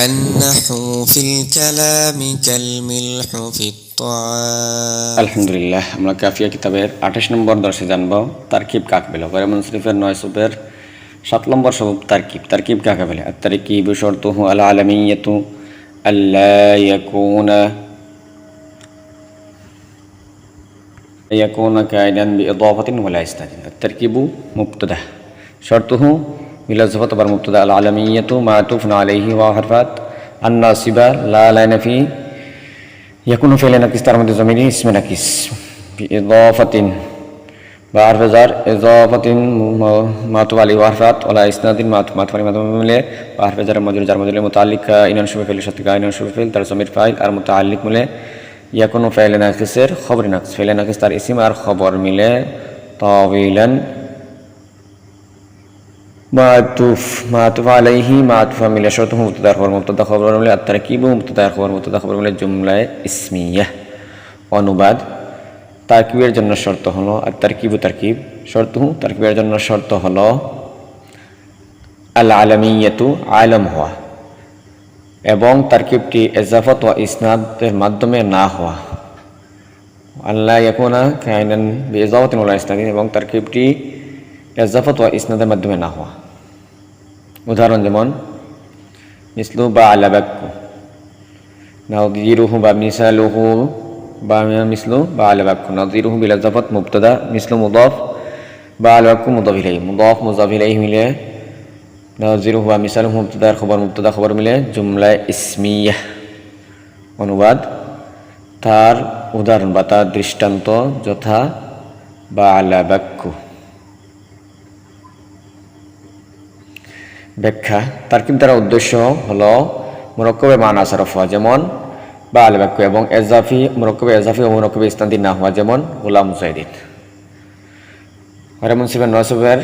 النحو في الكلام كالملح في الطعام আলহামদুলিল্লাহ আমরা কাফিয়া কিতাবের 28 নম্বর দর্শে জানব তারকিব কাকে বলে। গয়রে মুনসরিফের 9 সুবের 7 নম্বর সবব তারকিব কাকে বলে। at-tarkib shartuhu al-alamiyatu alla yakuna kaidan bi idafatin wala isnad. at-tarkib mubtada shartuhu bilazfat bar mubtada al-alamiyatu ma'tufun alayhi wa harfat an-nasiba la layna fi yakunu fi'lan nakis tar মধ্যে জমির ইসমে নাকিস বিইদাফাতিন বা হারফে জার ইদাফাতিন মাতু আলি ওয়া হারফাত ওয়ালা ইসনাদিন মাতু আলি মাতু মিলে বা হারফে জার মজরুর মুতাআল্লিক ইনান শুবে ফিল সাথে ইনান শুবে ফিল তার জমির ফাইল আর মুতাআল্লিক মিলে ইয়াকুনু ফাইল নাকিসের খবর নাকিস ফাইল নাকিস তার ইসম আর খবর মিলে তাওয়িলান মাতুফ আলাইহি মাতুফা মিলে শর্ত মুবতাদা খবর মিলে at-tarkibu মুবতাদা খবর মিলে জুমলায়ে ইসমিয়াহ। অনুবাদ তারকিবের জন্য শর্ত হলো at-tarkibu তারকিব শর্তুহু তারকিবের জন্য শর্ত হলো আল-আলামিয়াতু আলম হওয়া এবং তারকিবটি ইজাফাত ওয়া ইসনাদের মাধ্যমে না হওয়া। আল্লাহ ইয়াকুনা কাইনান বিইজাফাতিন ওয়ালা ইসনাদিন এবং তারকিবটি ইজাফাত ওয়া ইসনাদের মাধ্যমে না হওয়া। উদাহরণ যেমন মিসলু বা আলা বাক্কু নাযীরুহু বা মিসালুহু বা মিসলু বা আলা বাক্কু নাযীরুহু বিল ইজাফাত মুবতাদা মিসলু মুদাফ বা আলা বাক্কু মুদাফ ইলাইহি মুদাফ ইলাইহি মিলে নাযীরুহু বা মিসালুহু মুবতাদা খবর মিলে জুমলা ইসমিয়াহ। অনুবাদ তার উদাহরণ বা তার দৃষ্টান্ত যথা বা আলা বাক্কু। ব্যাখ্যা তারকিব দ্বারা উদ্দেশ্য হলো মুরাক্কাবে মানা সারফ হওয়া যেমন বা আল বাক্য এবং মুরাক্কাবে এজাফি ও মুরাক্কাবে ইসনাদি না হওয়া যেমন গোলাম মুজাহিদিন। গয়রে মুনসরিফের 9 সুবের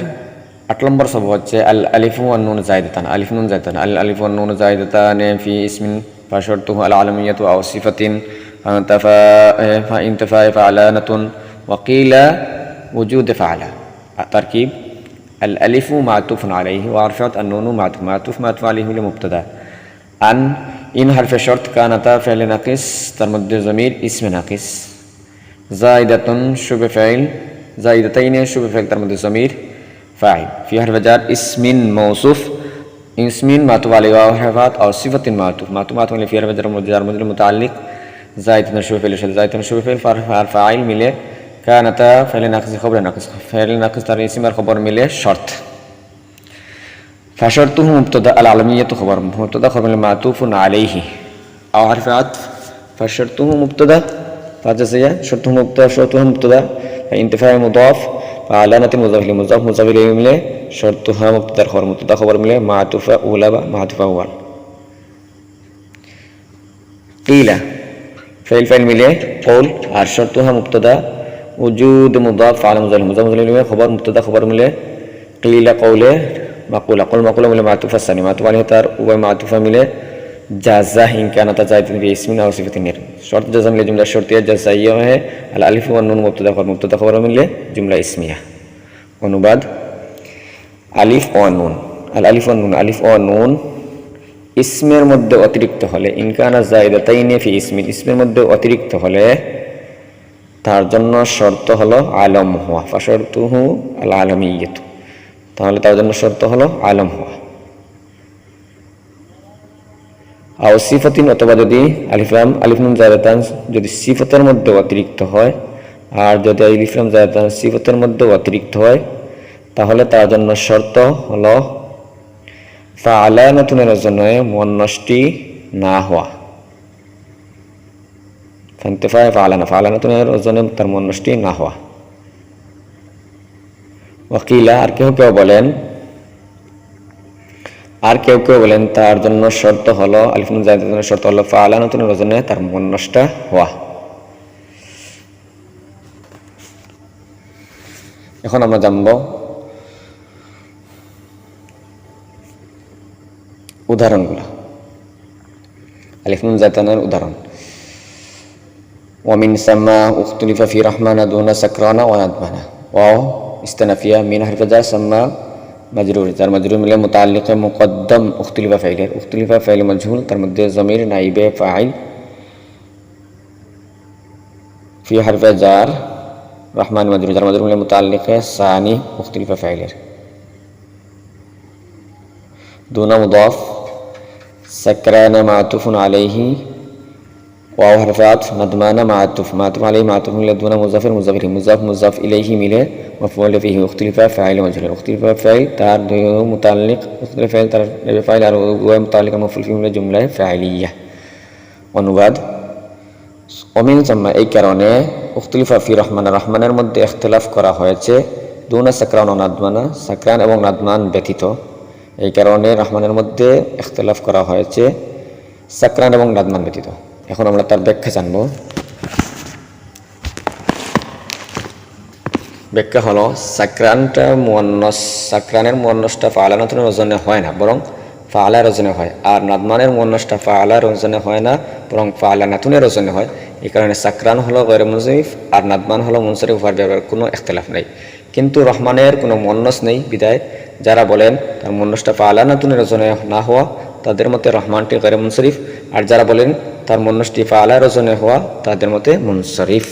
8 নম্বর সবব হচ্ছে আল আলিফু ওয়ান নুন জায়দাতান আল আলিফু ওয়ান নুন জায়দাতান ফি ইসমিন ফাশরতুহু আল আলামিয়াতু আও সিফাতিন ফাইনতাফা ফাআলানাতুন ওয়া কিলা ওজুদ ফাআলা। তারকিব الألف معطوف عليه وعرفت النون معطوف عليه لمبتدا أن إن حرف شرط كانتا فعل ناقص ترمد ضمير اسم ناقص زائدة شبه فعل زائدتين شبه فعل ترمد ضمير فاعل في حرف جر اسم موصوف اسم معطوف عليه وحرفات أو صفة معطوف عليه في حرف جر متعلق زائدة شبه فعل فاعل مله কানাতা ফাইলে নাকিস খবর নাকিস ফাইলে নাকিস তার ইসম আর খবর মিলে শর্ত। ফাশরতুহু মুবতাদা আল আলামিয়াতু খবর মুবতাদা খবর মিলে মাতুফুন আলাইহি আও হারফে আতফ ফাশরতুহু মুবতাদা ফাজাসিয়া শর্তুহু মুবতাদা ইনতিফা মুদাফ আলানাতি মুজাফ ইলাইহি মিলে শর্তুহু মুবতাদা খবর মিলে মাতুফা উলা বা মাতুফা ওয়াল। কিলা ফাইল মিলে কওল আর শর্তুহু মুবতাদা وجود مضاف على مضاف إليه خبر مبتدا خبر مله قيل قوله مقولة مله معطوف الثاني معطوف عليه تار ومعطوف مله جزاء إن كانت زائدة في اسم أو صفة نير شرط جزم مله جملة شرطية جزائية है الألف والنون مبتدا خبر مله جملة اسمية। অনুবাদ আলিফ ও নুন আলিফ ও নুন ইসমের মধ্যে অতিরিক্ত হলে ইন কানা জায়দাতাইনি ফি ইসমের মধ্যে অতিরিক্ত হলে তার জন্য শর্ত হলো আলম হওয়া ফাশরতুহু আল আলামিয়াতু তাহলে তার জন্য শর্ত হলো আলম হওয়া। আও সিফাতিন অথবা যদি আলিফ নুন জায়দাতান যদি সিফাতের মধ্যে অতিরিক্ত হয় আর যদি আলিফ লাম জায়দাতান সিফাতের মধ্যে অতিরিক্ত হয় তাহলে তার জন্য শর্ত হলো ফাআলানাতুনের জন্য মুয়ান্নাসটি না হওয়া ফান্তিফায় ফাআলানাতুনের ওজনে তার মুয়ান্নাসটি না হওয়া। ওয়াকিলা আর কেউ বলেন তার জন্য শর্ত হলো আলিফ নুন জায়দাতানের শর্ত হলো ফাআলানাতুনের ওজনে তার মুয়ান্নাসটা হওয়া। এখন আমরা জানব উদাহরণগুলো। আলিফ নুন জায়দাতানের উদাহরণ ومن ثم اختلف في رحمن دون سكران وندمن واو استنافية من حرف جر ثم মাজরুর, যার মাজরুর মিলে মুতাআল্লিকে মুকদ্দম উখতুলিফা ফাইলের, উখতুলিফা ফাইল মাজহুল, তার মধ্যে জমির নাইবে ফাইল ফি হারফে জার রহমান মাজরুর, যার মাজরুর মিলে মুতাআল্লিকে সানি উখতুলিফা ফাইলের। দুনা মুদাফ সাকরানা মাতুফুন আলাইহি ওয়াও হারফে আতফ, নাদমানা মাতুফ, মাতুফ আলাইহি মাতুফ মিলে দুনা মুজাফির মুজাফির মুজাফ মুজাফ ইলাইহি মিলে মাফউল ফিহি উখতুলিফা ফাইল মাজরুর, উখতুলিফা ফাইল তার দুই মুতাআল্লিক, উখতুলিফা ফাইল তার নাইবে ফাইল আর ওয়াই মুতাআল্লিক মাফউল ফিহি মিলে জুমলা ফাইলিয়া। অনুবাদ, অমিন সাম্মা এই কারণে উখতুলিফা ফি রহমান, রহমানের মধ্যে ইখতিলাফ করা হয়েছে দুনা সাকরান ও নাদমানা, সাকরান এবং নাদমান ব্যতীত। এই কারণে রহমানের মধ্যে ইখতিলাফ করা হয়েছে সাকরান এবং নাদমান ব্যতীত। এখন আমরা তার ব্যাখ্যা জানব। ব্যাখ্যা হলো সাকরানটা মুয়ান্নাস, সাকরানের মুয়ান্নাসটা ফাআলানাতুনের ওজনে হয় না, বরং ফাআলার ওজনে হয়, আর নাদমানের মুয়ান্নাসটা ফাআলার ওজনে হয় না, বরং ফাআলানাতুনের ওজনে হয়। এই কারণে সাকরান হলো গয়রে মুনসরিফ আর নাদমান হলো মুনসরিফ হওয়ার ব্যাপারে কোনো ইখতিলাফ নেই। কিন্তু রহমানের কোনো মুয়ান্নাস নেই বিদায় যারা বলেন তার মুয়ান্নাসটা ফাআলানাতুনের ওজনে না হওয়া, তাদের মতে রহমানটি গয়রে মুনসরিফ, আর যারা বলেন তার মুয়ান্নাসটি ফাআলার ওজনে হওয়া, তাদের মতে মুনসরিফ।